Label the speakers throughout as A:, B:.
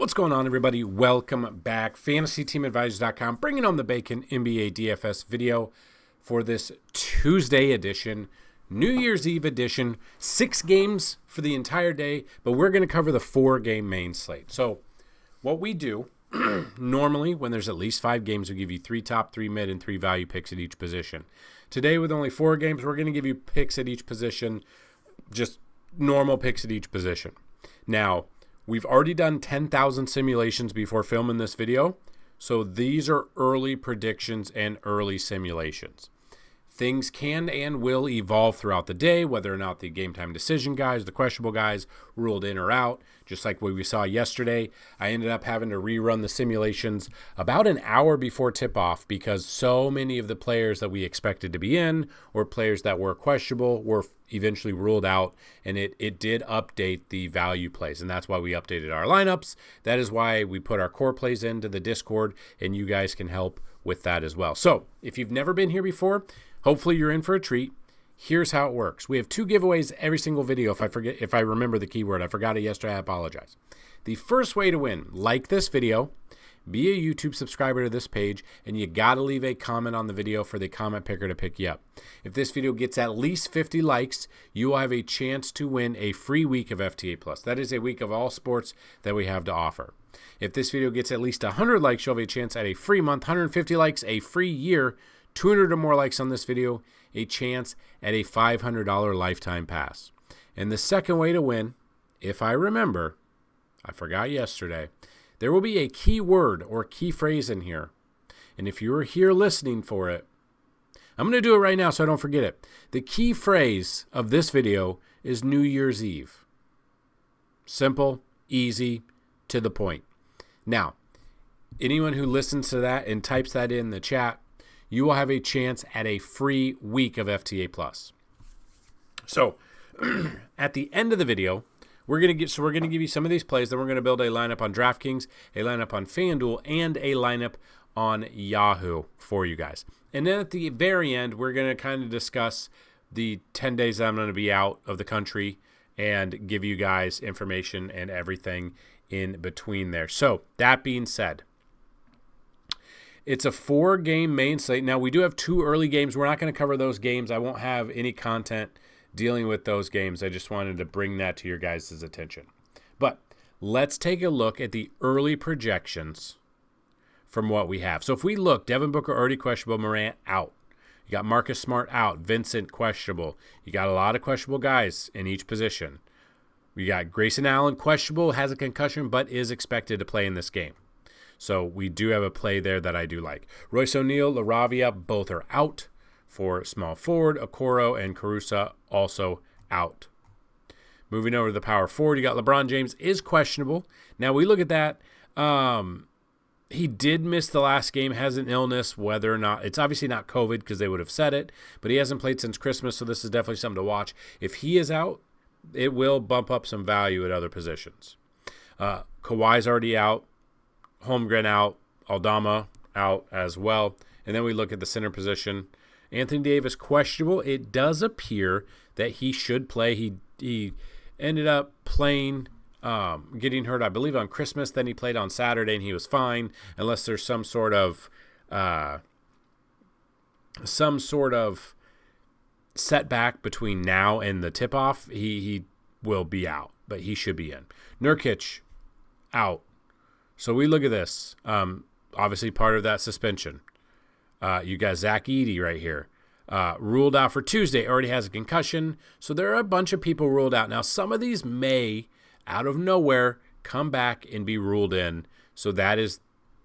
A: What's going on, everybody? Welcome back. FantasyTeamAdvisors.com bringing on the bacon NBA DFS video for this Tuesday edition, New Year's Eve edition. 6 games for the entire day, but we're going to cover the 4-game main slate. So what we do normally when there's at least 5 games, we give you 3 top, 3 mid, and 3 value picks at each position. Today, with only 4 games, we're going to give you picks at each position, just normal picks at each position. Now, we've already done 10,000 simulations before filming this video, so these are early predictions and early simulations. Things can and will evolve throughout the day, whether or not the game time decision guys, the questionable guys, ruled in or out. Just like what we saw yesterday, I ended up having to rerun the simulations about an hour before tip-off because so many of the players that we expected to be in or players that were questionable were eventually ruled out, and it did update the value plays, and that's why we updated our lineups. That is why we put our core plays into the Discord, and you guys can help with that as well. So if you've never been here before, hopefully you're in for a treat. Here's how it works. We have 2 giveaways every single video. If I remember the keyword, I forgot it yesterday, I apologize. The first way to win, like this video, be a YouTube subscriber to this page, and you got to leave a comment on the video for the comment picker to pick you up. If this video gets at least 50 likes, you will have a chance to win a free week of FTA Plus. That is a week of all sports that we have to offer. If this video gets at least 100 likes, you'll have a chance at a free month, 150 likes, a free year, 200 or more likes on this video, a chance at a $500 lifetime pass. And the second way to win, if I remember, I forgot yesterday, there will be a key word or key phrase in here. And if you were here listening for it, I'm going to do it right now so I don't forget it. The key phrase of this video is New Year's Eve. Simple, easy, to the point. Now, anyone who listens to that and types that in the chat, you will have a chance at a free week of FTA Plus. So, at the end of the video, we're going to give you some of these plays. Then we're going to build a lineup on DraftKings, a lineup on FanDuel, and a lineup on Yahoo for you guys. And then at the very end, we're going to kind of discuss the 10 days that I'm going to be out of the country and give you guys information and everything in between there. So, that being said, it's a 4-game main slate. Now, we do have 2 early games. We're not going to cover those games. I won't have any content dealing with those games. I just wanted to bring that to your guys' attention. But let's take a look at the early projections from what we have. So if we look, Devin Booker already questionable, Morant out. You got Marcus Smart out, Vincent questionable. You got a lot of questionable guys in each position. We got Grayson Allen questionable, has a concussion, but is expected to play in this game. So we do have a play there that I do like. Royce O'Neal, LaRavia, both are out for small forward. Okoro and Caruso also out. Moving over to the power forward, you got LeBron James is questionable. Now we look at that. He did miss the last game, has an illness, whether or not, it's obviously not COVID because they would have said it, but he hasn't played since Christmas, so this is definitely something to watch. If he is out, it will bump up some value at other positions. Kawhi's already out. Holmgren out, Aldama out as well. And then we look at the center position. Anthony Davis questionable. It does appear that he should play. He ended up playing, getting hurt, I believe, on Christmas. Then he played on Saturday, and he was fine, unless there's some sort of setback between now and the tip-off. He will be out, but he should be in. Nurkic out. So we look at this. Obviously, part of that suspension. You got Zach Edey right here. Ruled out for Tuesday. Already has a concussion. So there are a bunch of people ruled out. Now, some of these may, out of nowhere, come back and be ruled in. So that is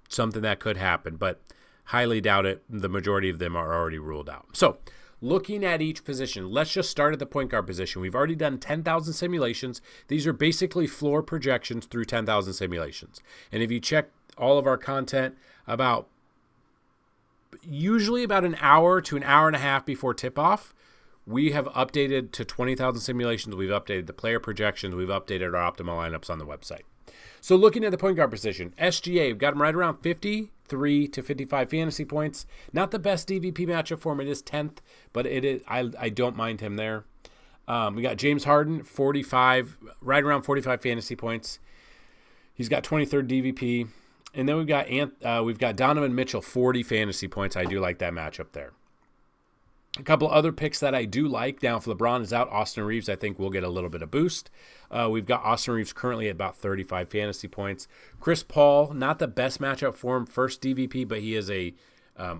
A: something that could happen. But highly doubt it. The majority of them are already ruled out. So looking at each position, let's just start at the point guard position. We've already done 10,000 simulations. These are basically floor projections through 10,000 simulations. And if you check all of our content usually about an hour to an hour and a half before tip-off, we have updated to 20,000 simulations. We've updated the player projections. We've updated our optimal lineups on the website. So looking at the point guard position, SGA, we've got him right around 53 to 55 fantasy points. Not the best DVP matchup for him. It is 10th, but it is. I don't mind him there. We got James Harden, 45, right around 45 fantasy points. He's got 23rd DVP. And then we've got Donovan Mitchell, 40 fantasy points. I do like that matchup there. A couple other picks that I do like. Now, if LeBron is out, Austin Reeves, I think, will get a little bit of boost. We've got Austin Reeves currently at about 35 fantasy points. Chris Paul, not the best matchup for him, first DVP, but he is a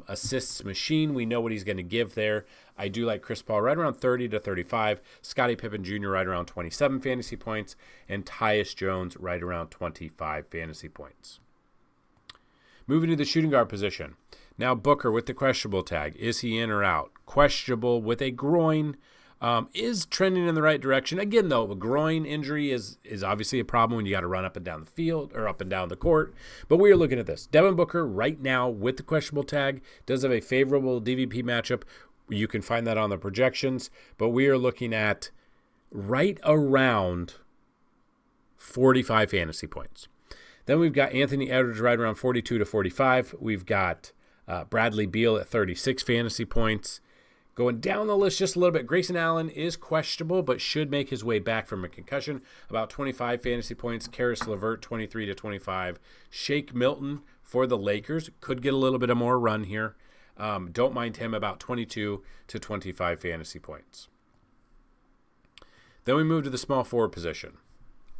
A: assists machine. We know what he's going to give there. I do like Chris Paul right around 30 to 35. Scottie Pippen Jr. right around 27 fantasy points. And Tyus Jones right around 25 fantasy points. Moving to the shooting guard position. Now Booker with the questionable tag. Is he in or out? Questionable with a groin. Is trending in the right direction. Again, though, a groin injury is obviously a problem when you got to run up and down the field or up and down the court. But we are looking at this. Devin Booker right now with the questionable tag does have a favorable DVP matchup. You can find that on the projections. But we are looking at right around 45 fantasy points. Then we've got Anthony Edwards right around 42 to 45. We've got Bradley Beal at 36 fantasy points. Going down the list just a little bit, Grayson Allen is questionable, but should make his way back from a concussion. About 25 fantasy points. Karis LeVert, 23 to 25. Shake Milton for the Lakers. Could get a little bit of more run here. Don't mind him, about 22 to 25 fantasy points. Then we move to the small forward position.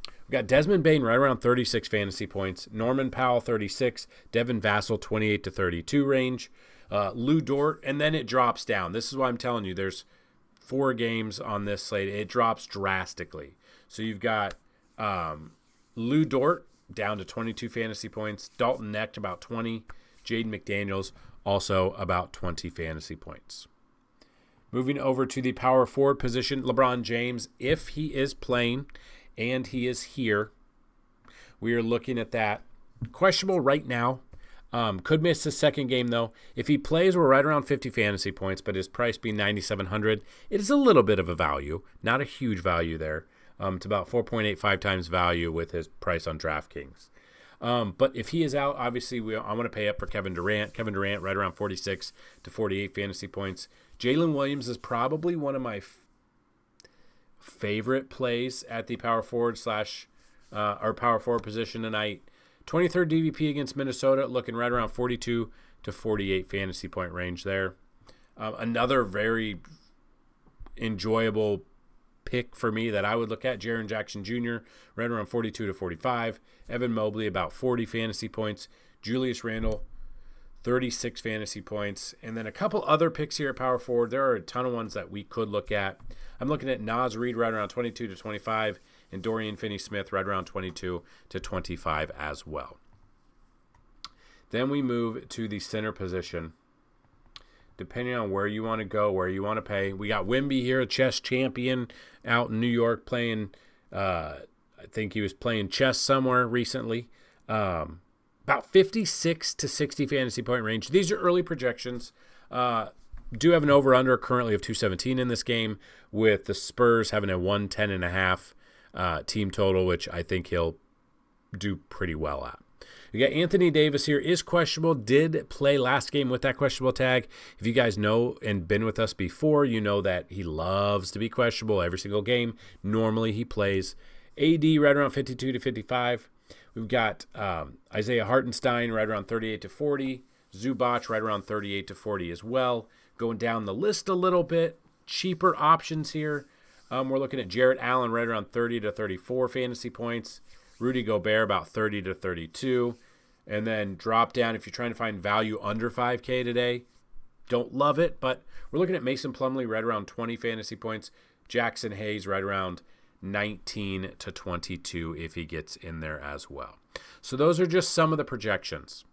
A: We've got Desmond Bane right around 36 fantasy points. Norman Powell, 36. Devin Vassell, 28 to 32 range. Lou Dort, and then it drops down. This is why I'm telling you, there's 4 games on this slate. It drops drastically. So you've got Lou Dort down to 22 fantasy points. Dalton Knecht, about 20. Jaden McDaniels, also about 20 fantasy points. Moving over to the power forward position, LeBron James, if he is playing and he is here, we are looking at that. Questionable right now. Could miss his second game, though. If he plays, we're right around 50 fantasy points, but his price being $9,700, it is a little bit of a value. Not a huge value there. It's about 4.85 times value with his price on DraftKings. But if he is out, obviously, I want to pay up for Kevin Durant. Kevin Durant right around 46 to 48 fantasy points. Jalen Williams is probably one of my favorite plays at the power forward or power forward position tonight. 23rd DVP against Minnesota, looking right around 42 to 48 fantasy point range there. Another very enjoyable pick for me that I would look at, Jaren Jackson Jr., right around 42 to 45. Evan Mobley, about 40 fantasy points. Julius Randle, 36 fantasy points. And then a couple other picks here at power forward. There are a ton of ones that we could look at. I'm looking at Naz Reid right around 22 to 25. And Dorian Finney-Smith right around 22 to 25 as well. Then we move to the center position. Depending on where you want to go, where you want to pay. We got Wemby here, a chess champion out in New York playing, I think he was playing chess somewhere recently. About 56 to 60 fantasy point range. These are early projections. Do have an over-under currently of 217 in this game, with the Spurs having a 110.5 team total, which I think he'll do pretty well at. We got Anthony Davis here, is questionable, did play last game with that questionable tag. If you guys know and been with us before, you know that he loves to be questionable every single game. Normally he plays. AD right around 52 to 55. We've got Isaiah Hartenstein right around 38 to 40. Zubac right around 38 to 40 as well. Going down the list a little bit, cheaper options here. We're looking at Jarrett Allen right around 30 to 34 fantasy points. Rudy Gobert about 30 to 32. And then drop down if you're trying to find value under 5K today. Don't love it, but we're looking at Mason Plumlee right around 20 fantasy points. Jackson Hayes right around 19 to 22 if he gets in there as well. So those are just some of the projections.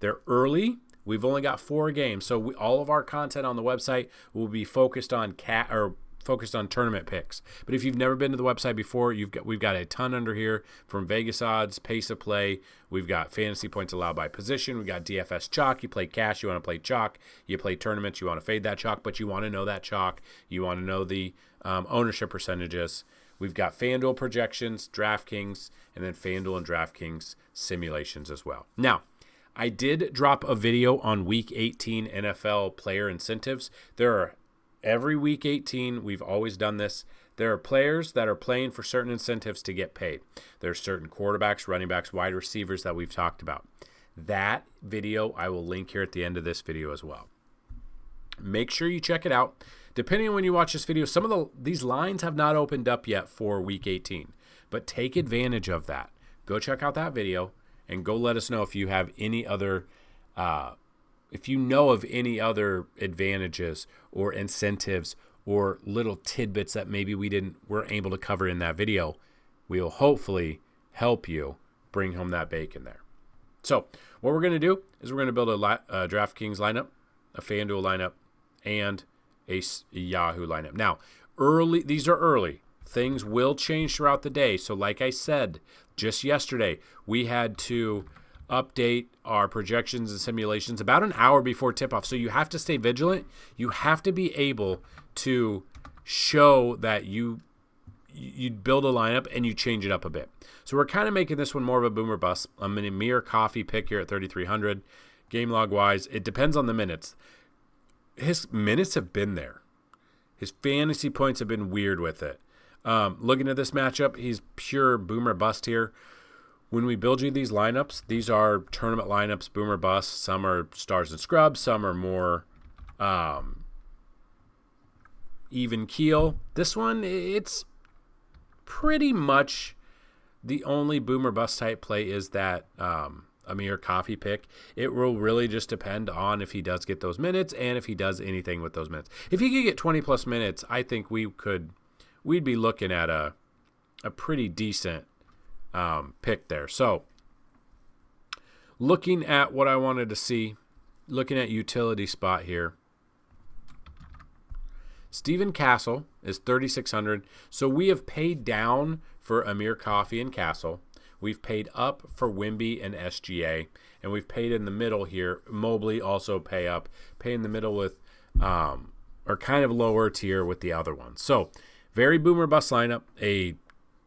A: They're early. We've only got 4 games, so all of our content on the website will be focused on tournament picks. But if you've never been to the website before, we've got a ton under here, from Vegas odds, pace of play. We've got fantasy points allowed by position. We've got DFS chalk. You play cash, you want to play chalk. You play tournaments, you want to fade that chalk, but you want to know that chalk. You want to know the ownership percentages. We've got FanDuel projections, DraftKings, and then FanDuel and DraftKings simulations as well. Now, I did drop a video on Week 18 NFL player incentives. Every Week 18, we've always done this. There are players that are playing for certain incentives to get paid. There's certain quarterbacks, running backs, wide receivers that we've talked about. That video I will link here at the end of this video as well. Make sure you check it out. Depending on when you watch this video, some of these lines have not opened up yet for Week 18, but take advantage of that. Go check out that video and go let us know if you have any other, if you know of any other advantages or incentives or little tidbits that maybe weren't able to cover in that video. We will hopefully help you bring home that bacon there. So what we're going to do is we're going to build a DraftKings lineup, a FanDuel lineup, and a Yahoo lineup. Now, these are early. Things will change throughout the day. So like I said, just yesterday, we had to update our projections and simulations about an hour before tip-off. So you have to stay vigilant. You have to be able to show that you build a lineup and you change it up a bit. So we're kind of making this one more of a boomer bust. I'm in a mere coffee pick here at 3,300. Game log wise, it depends on the minutes. His minutes have been there. His fantasy points have been weird with it. Looking at this matchup, he's pure boomer bust here. When we build you these lineups, these are tournament lineups, boomer bust. Some are stars and scrubs. Some are more even keel. This one, it's pretty much the only boomer bust type play is that Amir coffee pick. It will really just depend on if he does get those minutes and if he does anything with those minutes. If he could get 20 plus minutes, I think we'd be looking at a pretty decent pick there. So looking at what I wanted to see, looking at utility spot here, Steven Castle is 3,600. So we have paid down for Amir Coffey and Castle. We've paid up for Wimby and SGA, and we've paid in the middle here. Mobley also pay up, pay in the middle with, or kind of lower tier with the other ones. So very boomer bust lineup, a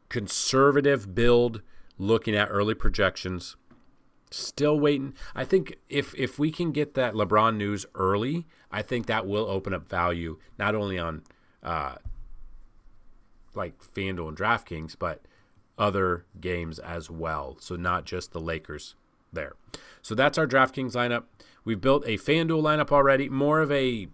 A: conservative build looking at early projections. Still waiting. I think if we can get that LeBron news early, I think that will open up value not only on like FanDuel and DraftKings, but other games as well. So not just the Lakers there. So that's our DraftKings lineup. We've built a FanDuel lineup already, more of a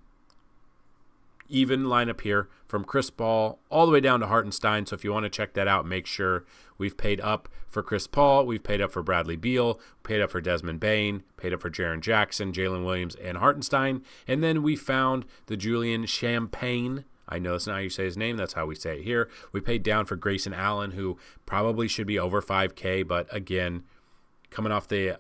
A: even lineup here from Chris Paul all the way down to Hartenstein. So if you want to check that out, make sure we've paid up for Chris Paul, we've paid up for Bradley Beal, paid up for Desmond Bane, paid up for Jaren Jackson, Jalen Williams, and Hartenstein. And then we found the Julian Champagne. I know that's not how you say his name. That's how we say it here. We paid down for Grayson Allen, who probably should be over 5K, but again, coming off the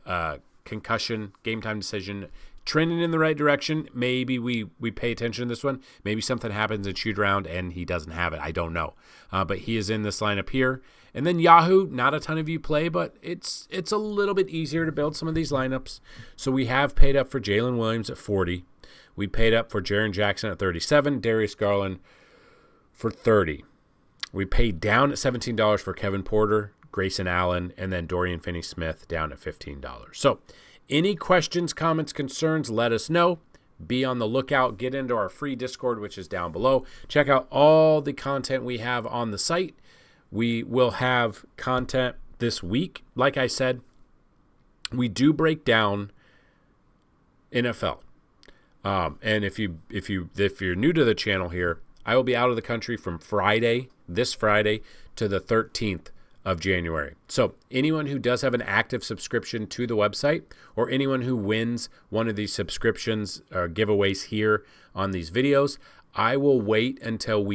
A: concussion, game time decision, trending in the right direction. Maybe we pay attention to this one. Maybe something happens in shoot around and he doesn't have it. I don't know. But he is in this lineup here. And then Yahoo, not a ton of you play, but it's a little bit easier to build some of these lineups. So we have paid up for Jalen Williams at 40. We paid up for Jaren Jackson at 37, Darius Garland for 30. We paid down at $17 for Kevin Porter, Grayson Allen, and then Dorian Finney-Smith down at $15. So any questions, comments, concerns, let us know. Be on the lookout. Get into our free Discord, which is down below. Check out all the content we have on the site. We will have content this week. Like I said, we do break down NFL. And if you're new to the channel here, I will be out of the country from this Friday to the 13th of January. So anyone who does have an active subscription to the website, or anyone who wins one of these subscriptions or giveaways here on these videos, I will wait until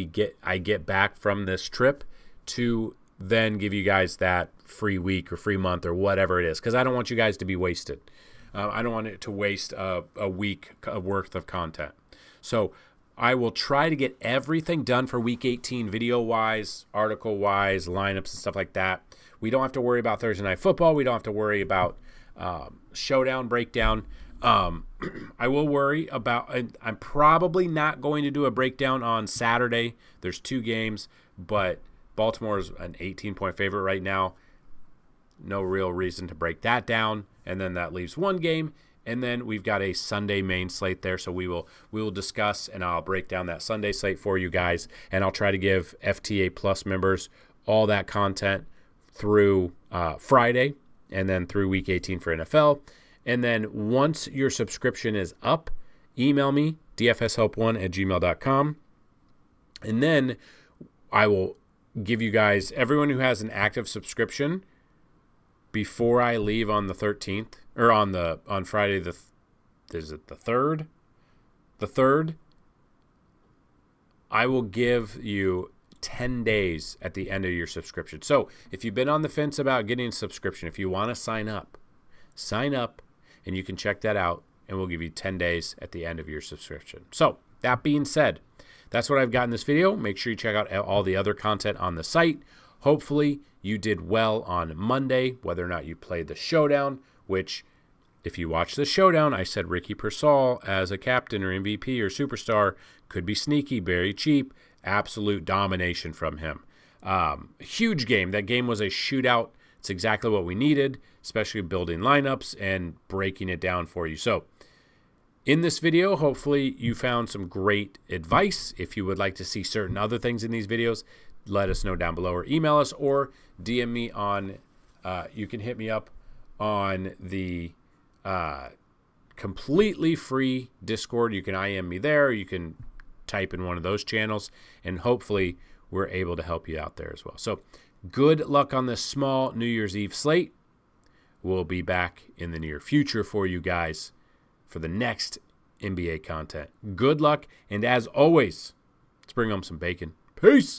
A: I get back from this trip to then give you guys that free week or free month or whatever it is, because I don't want you guys to be wasted. I don't want it to waste a week worth of content. So I will try to get everything done for Week 18 video-wise, article-wise, lineups and stuff like that. We don't have to worry about Thursday Night Football. We don't have to worry about showdown, breakdown. I will worry about – I'm probably not going to do a breakdown on Saturday. There's 2 games, but Baltimore is an 18-point favorite right now. No real reason to break that down. And then that leaves 1 game, And then we've got a Sunday main slate there, so we will discuss, and I'll break down that Sunday slate for you guys, and I'll try to give FTA Plus members all that content through Friday, and then through Week 18 for NFL. And then once your subscription is up, email me, dfshelp1@gmail.com, and then I will give you guys, everyone who has an active subscription, before I leave on the 13th, or on Friday the 3rd? The 3rd, I will give you 10 days at the end of your subscription. So if you've been on the fence about getting a subscription, if you want to sign up, and you can check that out, and we'll give you 10 days at the end of your subscription. So that being said, that's what I've got in this video. Make sure you check out all the other content on the site. Hopefully you did well on Monday, whether or not you played the showdown, which if you watch the showdown, I said Ricky Persall as a captain or MVP or superstar could be sneaky, very cheap, absolute domination from him. Huge game. That game was a shootout. It's exactly what we needed, especially building lineups and breaking it down for you. So in this video, hopefully you found some great advice. If you would like to see certain other things in these videos, let us know down below, or email us, or DM me on, you can hit me up on the completely free Discord. You can IM me there. You can type in one of those channels, and hopefully we're able to help you out there as well. So good luck on this small New Year's Eve slate. We'll be back in the near future for you guys for the next NBA content. Good luck, and as always, let's bring home some bacon. Peace.